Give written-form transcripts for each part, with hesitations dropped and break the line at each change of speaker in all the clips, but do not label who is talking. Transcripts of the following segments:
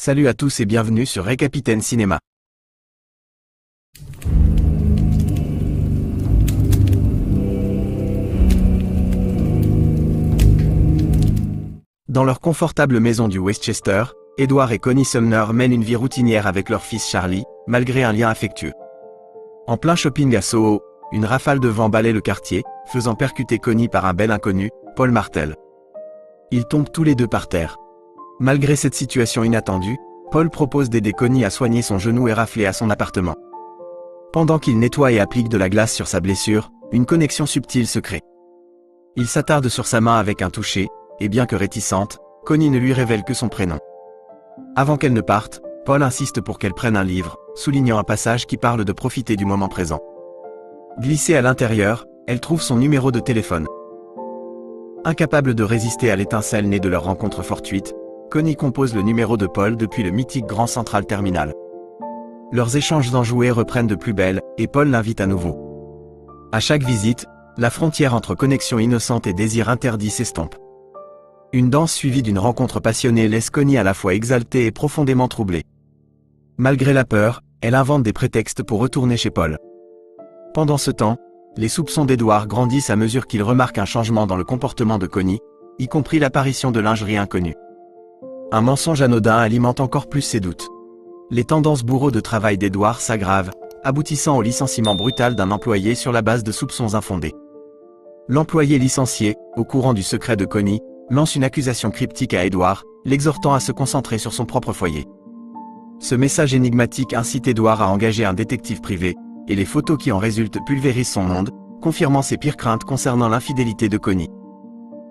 Salut à tous et bienvenue sur Capitaine Cinéma. Dans leur confortable maison du Westchester, Edward et Connie Sumner mènent une vie routinière avec leur fils Charlie, malgré un lien affectueux. En plein shopping à Soho, une rafale de vent balaie le quartier, faisant percuter Connie par un bel inconnu, Paul Martel. Ils tombent tous les deux par terre. Malgré cette situation inattendue, Paul propose d'aider Connie à soigner son genou éraflé à son appartement. Pendant qu'il nettoie et applique de la glace sur sa blessure, une connexion subtile se crée. Il s'attarde sur sa main avec un toucher, et bien que réticente, Connie ne lui révèle que son prénom. Avant qu'elle ne parte, Paul insiste pour qu'elle prenne un livre, soulignant un passage qui parle de profiter du moment présent. Glissée à l'intérieur, elle trouve son numéro de téléphone. Incapable de résister à l'étincelle née de leur rencontre fortuite, Connie compose le numéro de Paul depuis le mythique Grand Central Terminal. Leurs échanges enjoués reprennent de plus belle, et Paul l'invite à nouveau. À chaque visite, la frontière entre connexion innocente et désir interdit s'estompe. Une danse suivie d'une rencontre passionnée laisse Connie à la fois exaltée et profondément troublée. Malgré la peur, elle invente des prétextes pour retourner chez Paul. Pendant ce temps, les soupçons d'Edward grandissent à mesure qu'il remarque un changement dans le comportement de Connie, y compris l'apparition de lingerie inconnue. Un mensonge anodin alimente encore plus ses doutes. Les tendances bourreaux de travail d'Edward s'aggravent, aboutissant au licenciement brutal d'un employé sur la base de soupçons infondés. L'employé licencié, au courant du secret de Connie, lance une accusation cryptique à Edward, l'exhortant à se concentrer sur son propre foyer. Ce message énigmatique incite Edward à engager un détective privé, et les photos qui en résultent pulvérisent son monde, confirmant ses pires craintes concernant l'infidélité de Connie.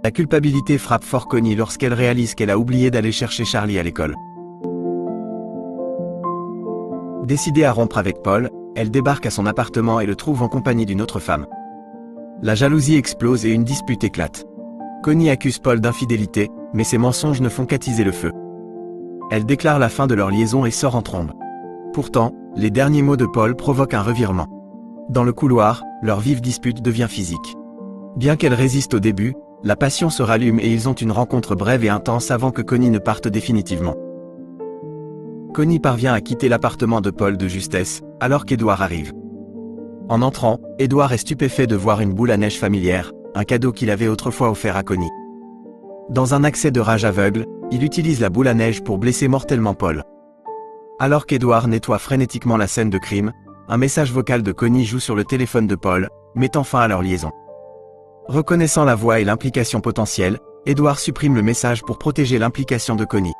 La culpabilité frappe fort Connie lorsqu'elle réalise qu'elle a oublié d'aller chercher Charlie à l'école. Décidée à rompre avec Paul, elle débarque à son appartement et le trouve en compagnie d'une autre femme. La jalousie explose et une dispute éclate. Connie accuse Paul d'infidélité, mais ses mensonges ne font qu'attiser le feu. Elle déclare la fin de leur liaison et sort en trombe. Pourtant, les derniers mots de Paul provoquent un revirement. Dans le couloir, leur vive dispute devient physique. Bien qu'elle résiste au début, la passion se rallume et ils ont une rencontre brève et intense avant que Connie ne parte définitivement. Connie parvient à quitter l'appartement de Paul de justesse, alors qu'Edward arrive. En entrant, Edward est stupéfait de voir une boule à neige familière, un cadeau qu'il avait autrefois offert à Connie. Dans un accès de rage aveugle, il utilise la boule à neige pour blesser mortellement Paul. Alors qu'Edward nettoie frénétiquement la scène de crime, un message vocal de Connie joue sur le téléphone de Paul, mettant fin à leur liaison. Reconnaissant la voix et l'implication potentielle, Edward supprime le message pour protéger l'implication de Connie.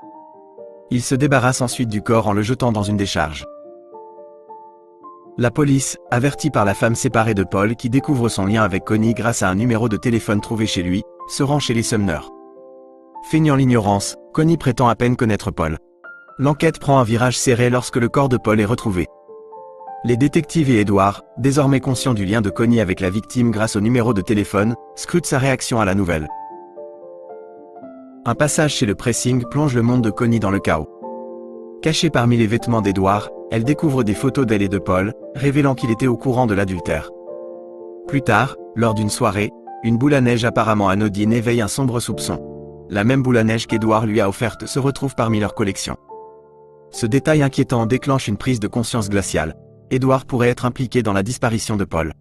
Il se débarrasse ensuite du corps en le jetant dans une décharge. La police, avertie par la femme séparée de Paul qui découvre son lien avec Connie grâce à un numéro de téléphone trouvé chez lui, se rend chez les Sumner. Feignant l'ignorance, Connie prétend à peine connaître Paul. L'enquête prend un virage serré lorsque le corps de Paul est retrouvé. Les détectives et Edward, désormais conscients du lien de Connie avec la victime grâce au numéro de téléphone, scrutent sa réaction à la nouvelle. Un passage chez le pressing plonge le monde de Connie dans le chaos. Cachée parmi les vêtements d'Edward, elle découvre des photos d'elle et de Paul, révélant qu'il était au courant de l'adultère. Plus tard, lors d'une soirée, une boule à neige apparemment anodine éveille un sombre soupçon. La même boule à neige qu'Edward lui a offerte se retrouve parmi leur collection. Ce détail inquiétant déclenche une prise de conscience glaciale. Edward pourrait être impliqué dans la disparition de Paul.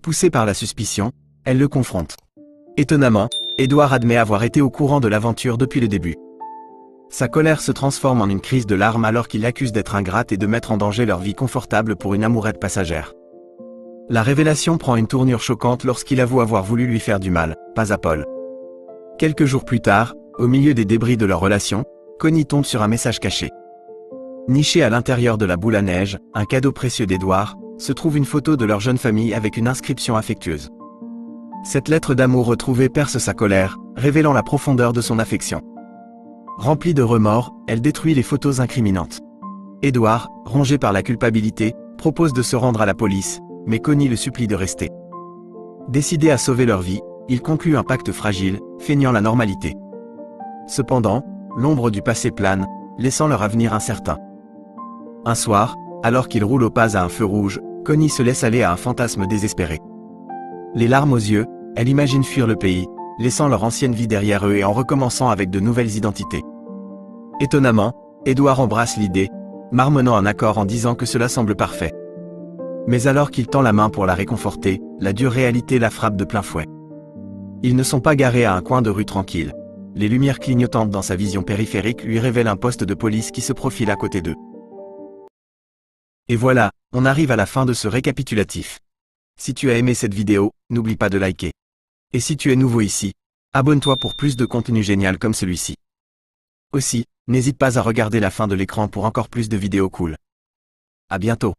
Poussée par la suspicion, elle le confronte. Étonnamment, Edward admet avoir été au courant de l'aventure depuis le début. Sa colère se transforme en une crise de larmes alors qu'il l'accuse d'être ingrate et de mettre en danger leur vie confortable pour une amourette passagère. La révélation prend une tournure choquante lorsqu'il avoue avoir voulu lui faire du mal, pas à Paul. Quelques jours plus tard, au milieu des débris de leur relation, Connie tombe sur un message caché. Niché à l'intérieur de la boule à neige, un cadeau précieux d'Edward, se trouve une photo de leur jeune famille avec une inscription affectueuse. Cette lettre d'amour retrouvée perce sa colère, révélant la profondeur de son affection. Remplie de remords, elle détruit les photos incriminantes. Edward, rongé par la culpabilité, propose de se rendre à la police, mais Connie le supplie de rester. Décidé à sauver leur vie, il conclut un pacte fragile, feignant la normalité. Cependant, l'ombre du passé plane, laissant leur avenir incertain. Un soir, alors qu'ils roulent au pas à un feu rouge, Connie se laisse aller à un fantasme désespéré. Les larmes aux yeux, elle imagine fuir le pays, laissant leur ancienne vie derrière eux et en recommençant avec de nouvelles identités. Étonnamment, Édouard embrasse l'idée, marmonnant un accord en disant que cela semble parfait. Mais alors qu'il tend la main pour la réconforter, la dure réalité la frappe de plein fouet. Ils ne sont pas garés à un coin de rue tranquille. Les lumières clignotantes dans sa vision périphérique lui révèlent un poste de police qui se profile à côté d'eux. Et voilà, on arrive à la fin de ce récapitulatif. Si tu as aimé cette vidéo, n'oublie pas de liker. Et si tu es nouveau ici, abonne-toi pour plus de contenu génial comme celui-ci. Aussi, n'hésite pas à regarder la fin de l'écran pour encore plus de vidéos cool. À bientôt.